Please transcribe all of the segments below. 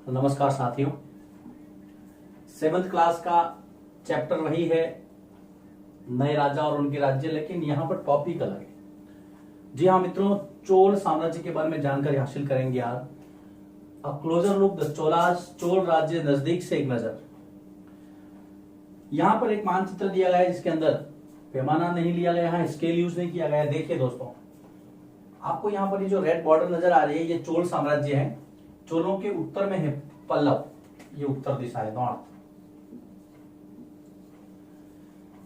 नमस्कार साथियों, seventh class का चैप्टर वही है नए राजा और उनके राज्य, लेकिन यहाँ पर टॉपिक अलग है। जी हाँ मित्रों, चोल साम्राज्य के बारे में जानकारी हासिल करेंगे आज। A closer look the Cholas, Chola राज्य नजदीक से एक नजर। यहाँ पर एक मानचित्र दिया गया है जिसके अंदर पैमाना नहीं लिया गया है, स्केल यूज नहीं किया गया है। देखिए दोस्तों, आपको यहाँ पर ये जो रेड बॉर्डर नजर आ रही है, ये चोल साम्राज्य है। चोलों के उत्तर में है पल्लव, ये उत्तर दिशा है नॉर्थ।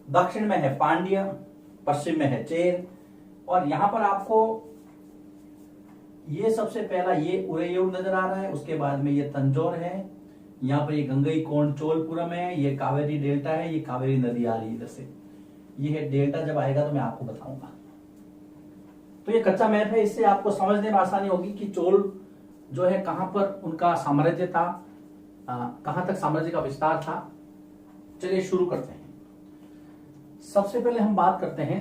दक्षिण में है पांड्य, पश्चिम में है चेर। और यहां पर आपको ये सबसे पहला ये उरेयूर नजर आ रहा है, उसके बाद में ये तंजौर है, यहाँ पर ये गंगईकोंड चोलपुरम है, ये कावेरी डेल्टा है, ये कावेरी नदी आ रही है इधर से। ये है डेल्टा, जब आएगा तो मैं आपको बताऊंगा। तो ये कच्चा मैप है, इससे आपको समझने में आसानी होगी कि चोल जो है कहां पर उनका साम्राज्य था, कहां तक साम्राज्य का विस्तार था। चलिए शुरू करते हैं। सबसे पहले हम बात करते हैं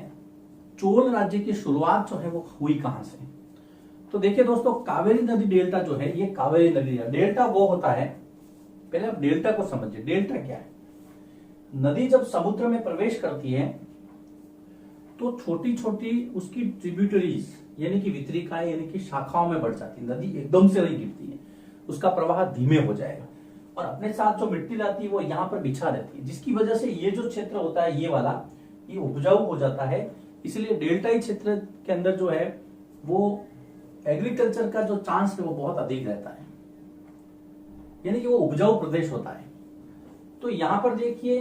चोल राज्य की शुरुआत जो है वो हुई कहां से। तो देखिए दोस्तों, कावेरी नदी डेल्टा जो है, ये कावेरी नदी डेल्टा वो होता है। पहले आप डेल्टा को समझिए, डेल्टा क्या है। नदी जब समुद्र में प्रवेश करती है तो छोटी छोटी उसकी ट्रिब्यूटरीज यानी कि वितरिकाएं यानी कि शाखाओं में बढ़ जाती है। नदी एकदम से नहीं गिरती है, उसका प्रवाह धीमे हो जाएगा और अपने साथ जो मिट्टी लाती है वो यहाँ पर बिछा देती है, जिसकी वजह से ये जो क्षेत्र होता है ये वाला, ये उपजाऊ हो जाता है। इसलिए डेल्टाई क्षेत्र के अंदर जो है वो एग्रीकल्चर का जो चांस है वो बहुत अधिक रहता है, यानी कि वो उपजाऊ प्रदेश होता है। तो यहां पर देखिए,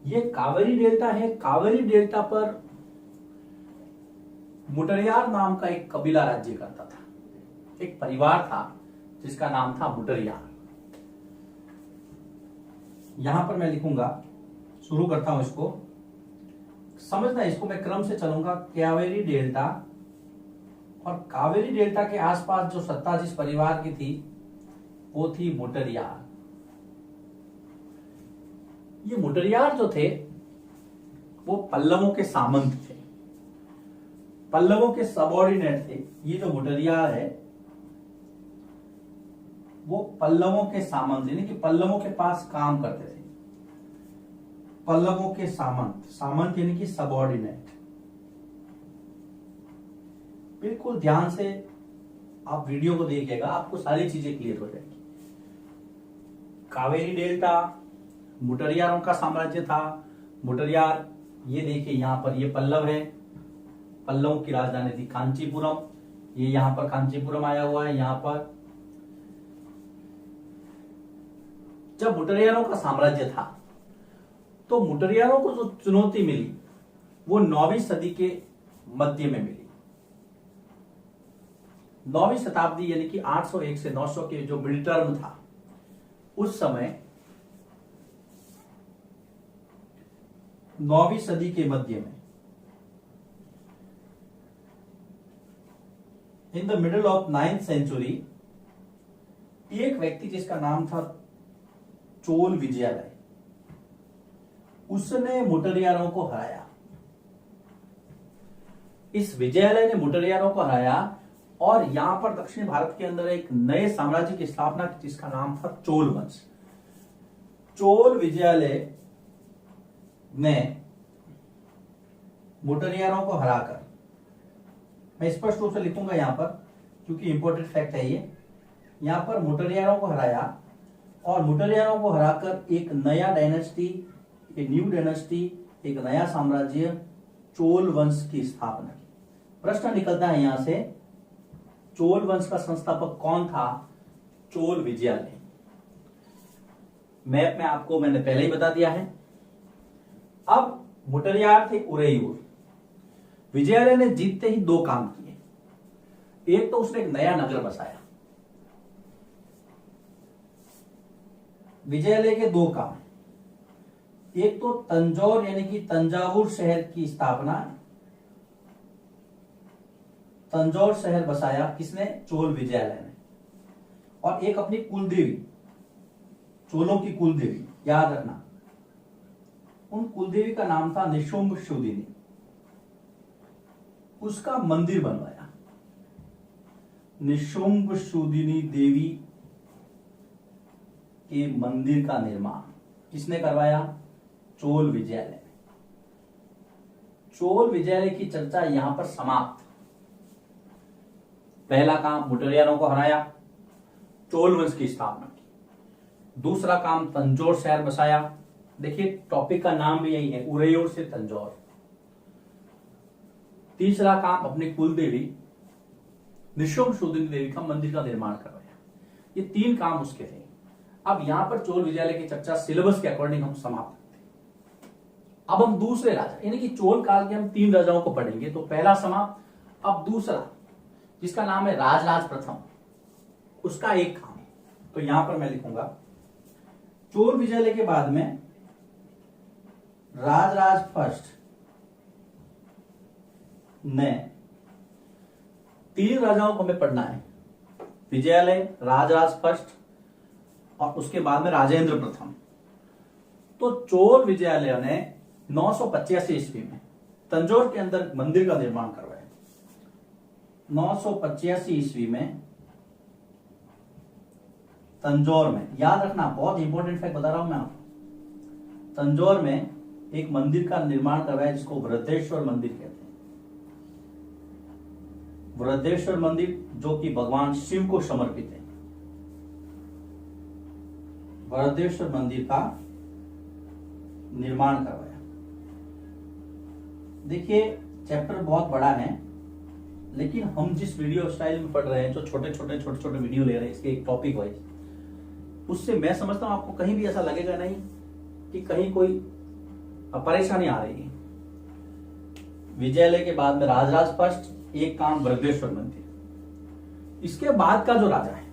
ये कावेरी डेल्टा है। कावेरी डेल्टा पर मुटरियार नाम का एक कबीला राज्य करता था, एक परिवार था जिसका नाम था मुटरियार। यहां पर मैं लिखूंगा, शुरू करता हूं इसको, समझना इसको, मैं क्रम से चलूंगा। कावेरी डेल्टा और कावेरी डेल्टा के आसपास जो सत्ता जिस परिवार की थी वो थी मुटरियार। ये मुटरियार जो थे वो पल्लवों के सामंत थे, पल्लवों के सबऑर्डिनेट थे। ये जो मुटरियार है वो पल्लवों के सामंत यानी कि पल्लवों के पास काम करते थे। पल्लवों के सामंत, सामंत यानी कि सबऑर्डिनेट। बिल्कुल ध्यान से आप वीडियो को देखिएगा, आपको सारी चीजें क्लियर हो जाएगी। कावेरी डेल्टा मुटरियारों का साम्राज्य था। मुटरियार, ये देखिए यहां पर ये पल्लव है, पल्लवों की राजधानी थी कांचीपुरम। ये यहां पर कांचीपुरम आया हुआ है। यहां पर जब मुटरियारों का साम्राज्य था तो मुटरियारों को जो चुनौती मिली वो 9वीं सदी के मध्य में मिली। 9वीं शताब्दी यानी कि 801 से 900 के जो मिड टर्म था, उस समय 9वीं सदी के मध्य में, in the middle of 9th century, एक व्यक्ति जिसका नाम था चोल विजयालय, उसने मुटरियारों को हराया। इस विजयालय ने मुटरियारों को हराया और यहां पर दक्षिण भारत के अंदर एक नए साम्राज्य की स्थापना की जिसका नाम था चोल वंश। चोल विजयालय ने मुटरियारों को हराकर, मैं स्पष्ट रूप से लिखूंगा यहां पर क्योंकि इंपॉर्टेंट फैक्ट है ये, यहां पर मुटरियारों को हराया और मुटरियारों को हराकर एक नया डायनेस्टी, एक न्यू डायनेस्टी, एक नया साम्राज्य चोल वंश की स्थापना की। प्रश्न निकलता है यहां से, चोल वंश का संस्थापक कौन था? चोल विजयालय। मैप में आपको मैंने पहले ही बता दिया है। अब मुटरियार थे उरेयूर। विजयालय ने जीतते ही दो काम किए। एक तो उसने एक नया नगर बसाया। विजयालय के दो काम, एक तो तंजौर यानी कि तंजावुर शहर की स्थापना, तंजौर शहर बसाया किसने? चोल विजयालय ने। और एक अपनी कुलदेवी, चोलों की कुलदेवी, याद रखना, उन कुलदेवी का नाम था निशुंभ शुदिनी, उसका मंदिर बनवाया। निशुंभ शुदिनी देवी कि मंदिर का निर्माण किसने करवाया? चोल विजयालय। चोल विजयालय की चर्चा यहां पर समाप्त। पहला काम मुटरियारों को हराया, चोल वंश की स्थापना की। दूसरा काम तंजौर शहर बसाया। देखिए टॉपिक का नाम भी यही है, उरैयूर से तंजौर। तीसरा काम अपनी कुल देवी निशुम्भशोधिनी देवी का मंदिर का निर्माण करवाया। ये 3 काम उसके थे। अब यहां पर चोल विजयालय की चर्चा सिलेबस के अकॉर्डिंग हम समाप्त करते हैं। अब हम दूसरे राजा यानी कि चोल काल के हम 3 राजाओं को पढ़ेंगे, तो पहला समाप्त। अब दूसरा जिसका नाम है राजराज प्रथम, उसका एक काम। तो यहां पर मैं लिखूंगा चोल विजयालय के बाद में राजराज फर्स्ट ने 3 राजाओं को हमें पढ़ना है, विजयालय, राजराज फर्स्ट और उसके बाद में राजेंद्र प्रथम। तो चोल विजयालय ने 985 ईस्वी में तंजौर के अंदर मंदिर का निर्माण करवाया। 985 ईस्वी में तंजौर में, याद रखना बहुत इंपॉर्टेंट फैक्ट बता रहा हूं मैं आपको, तंजौर में एक मंदिर का निर्माण करवाया जिसको वृद्धेश्वर मंदिर कहते हैं। वृद्धेश्वर मंदिर जो कि भगवान शिव को समर्पित है। वृद्धेश्वर मंदिर का निर्माण करवाया। देखिए चैप्टर बहुत बड़ा है, लेकिन हम जिस वीडियो स्टाइल में पढ़ रहे हैं, जो छोटे छोटे वीडियो ले रहे हैं इसके एक टॉपिक वाइज, उससे मैं समझता हूं आपको कहीं भी ऐसा लगेगा नहीं कि कहीं कोई परेशानी आ रही है। विजयालय के बाद में राजराज फर्स्ट, एक काम वृद्धेश्वर मंदिर। इसके बाद का जो राजा है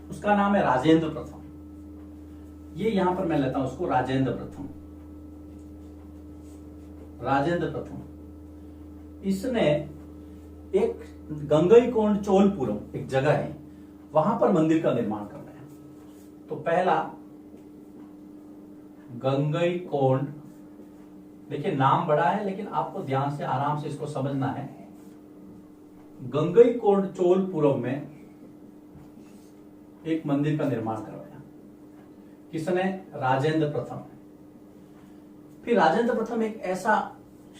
उसका नाम है राजेंद्र प्रथम। ये यहां पर मैं लेता हूं उसको राजेंद्र प्रथम। राजेंद्र प्रथम इसने एक गंगईकोंड चोलपुरम एक जगह है, वहां पर मंदिर का निर्माण करवाया। तो पहला गंगईकोंड, देखिए नाम बड़ा है लेकिन आपको ध्यान से आराम से इसको समझना है। गंगईकोंड चोलपुरम में एक मंदिर का निर्माण करवाया। किसने? राजेंद्र प्रथम। फिर राजेंद्र प्रथम एक ऐसा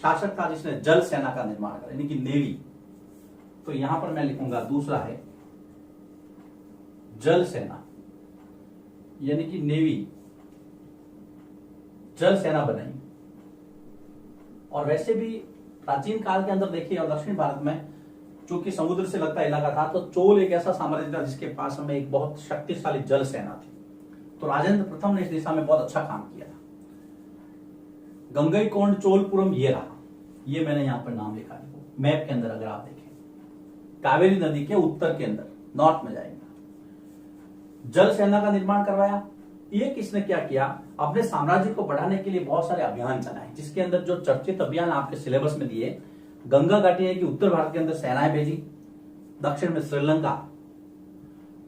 शासक था जिसने जल सेना का निर्माण करा, यानी कि नेवी। तो यहां पर मैं लिखूंगा दूसरा है जल सेना, यानी कि नेवी, जल सेना बनाई। और वैसे भी प्राचीन काल के अंदर देखिए और दक्षिण भारत में चूंकि समुद्र से लगता इलाका था, तो चोल एक ऐसा साम्राज्य था जिसके पास हमें एक बहुत शक्तिशाली जल सेना थी। तो राजेंद्र प्रथम ने इस दिशा में बहुत अच्छा काम किया था। गंगईकोंड चोलपुरम ये रहा, ये मैंने यहां पर नाम लिखा है मैप के अंदर। अगर आप देखें कावेरी नदी के उत्तर के अंदर नॉर्थ में जाएगा। जल सेना का निर्माण करवाया। ये किसने क्या किया? अपने साम्राज्य को बढ़ाने के लिए बहुत सारे अभियान चलाए, जिसके अंदर जो चर्चित अभियान आपके सिलेबस में दिए, गंगा घाटी है कि उत्तर भारत के अंदर सेनाएं भेजी, दक्षिण में श्रीलंका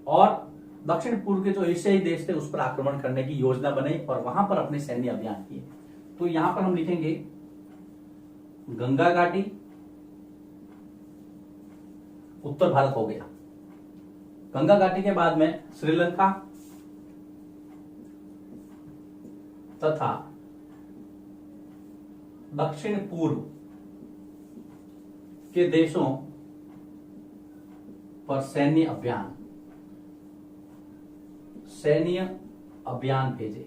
और दक्षिण पूर्व के जो एशियाई देश थे उस पर आक्रमण करने की योजना बनाई और वहां पर अपने सैन्य अभियान किए। तो यहां पर हम लिखेंगे गंगा घाटी, उत्तर भारत हो गया। गंगा घाटी के बाद में श्रीलंका तथा दक्षिण पूर्व के देशों पर सैन्य अभियान भेजे।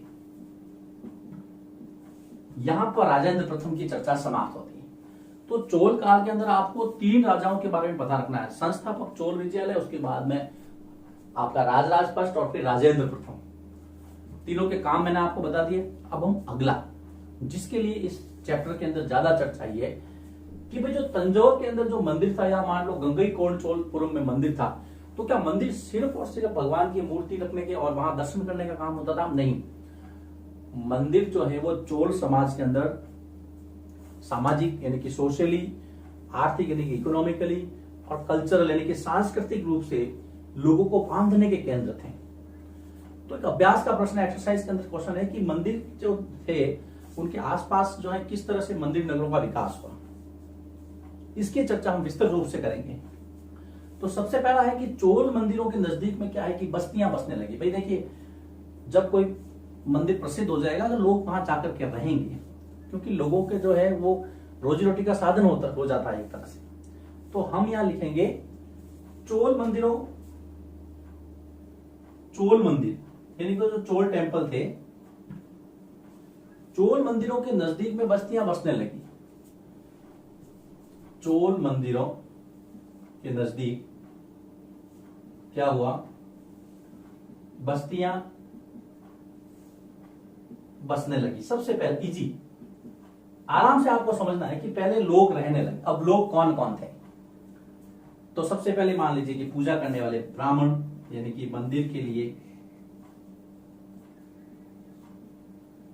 यहां पर राजेंद्र प्रथम की चर्चा समाप्त होती है। तो चोल काल के अंदर आपको 3 राजाओं के बारे में पता रखना है, संस्थापक चोल विजयालय, उसके बाद में आपका राजराज फर्स्ट और फिर राजेंद्र प्रथम। तीनों के काम मैंने आपको बता दिए। अब हम अगला, जिसके लिए इस चैप्टर के अंदर ज्यादा चर्चा ये है कि भाई जो तंजौर के अंदर जो मंदिर था, या मान लो गंगईकोंड चोलपुरम में मंदिर था, तो क्या मंदिर सिर्फ और सिर्फ भगवान की मूर्ति रखने के और वहां दर्शन करने का काम होता था? नहीं। मंदिर जो है वो चोल समाज के अंदर सामाजिक यानी कि सोशली, आर्थिक यानी कि इकोनॉमिकली और कल्चरल यानी कि सांस्कृतिक रूप से लोगों को बांधने के केंद्र थे। तो एक अभ्यास का प्रश्न, एक्सरसाइज के अंदर क्वेश्चन है कि मंदिर जो थे उनके आसपास जो है किस तरह से मंदिर नगरों का विकास हुआ, इसकी चर्चा हम विस्तृत रूप से करेंगे। तो सबसे पहला है कि चोल मंदिरों के नजदीक में क्या है कि बस्तियां बसने लगी। भाई देखिए जब कोई मंदिर प्रसिद्ध हो जाएगा तो लोग वहां जाकर के रहेंगे, क्योंकि लोगों के जो है वो रोजी रोटी का साधन हो जाता है एक तरह से। तो हम यहां लिखेंगे चोल मंदिरों, चोल मंदिर यानी कि जो चोल टेम्पल थे, चोल मंदिरों के नजदीक में बस्तियां बसने लगी। चोल मंदिरों के नजदीक क्या हुआ, बस्तियां बसने लगी। सबसे पहले इजी, आराम से आपको समझना है कि पहले लोग रहने लगे। अब लोग कौन कौन थे, तो सबसे पहले मान लीजिए कि पूजा करने वाले ब्राह्मण, यानी कि मंदिर के लिए,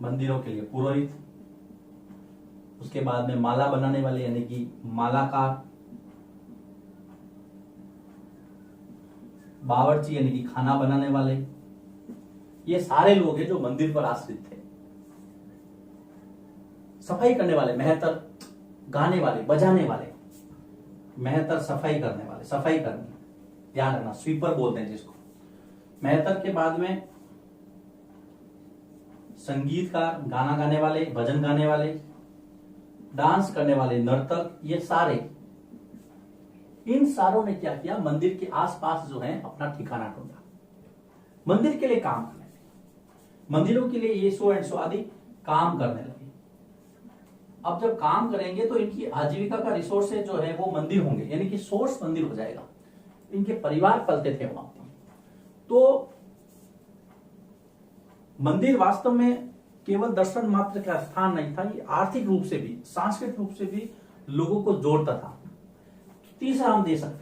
मंदिरों के लिए पुरोहित, उसके बाद में माला बनाने वाले यानी कि मालाकार, बावर्ची यानी कि खाना बनाने वाले, ये सारे लोग हैं जो मंदिर पर आश्रित थे। सफाई करने वाले मेहतर, गाने वाले बजाने वाले मेहतर, सफाई करने वाले, सफाई करनी, ध्यान रखना, स्वीपर बोलते हैं जिसको। मेहतर के बाद में संगीतकार, गाना गाने वाले, भजन गाने वाले, डांस करने वाले नर्तक, ये सारे, इन सारों ने क्या किया, मंदिर के आसपास जो है अपना ठिकाना ढूंढा, मंदिर के लिए काम करने लगे। मंदिरों के लिए ये सो एंड सो आदि काम करने लगे। अब जब काम करेंगे तो इनकी आजीविका का रिसोर्स जो है वो मंदिर होंगे, यानी कि सोर्स मंदिर हो जाएगा। इनके परिवार पलते थे वहां पर। तो मंदिर वास्तव में केवल दर्शन मात्र का स्थान नहीं था, ये आर्थिक रूप से भी, सांस्कृतिक रूप से भी लोगों को जोड़ता था। तीसरा हम दे सकते हैं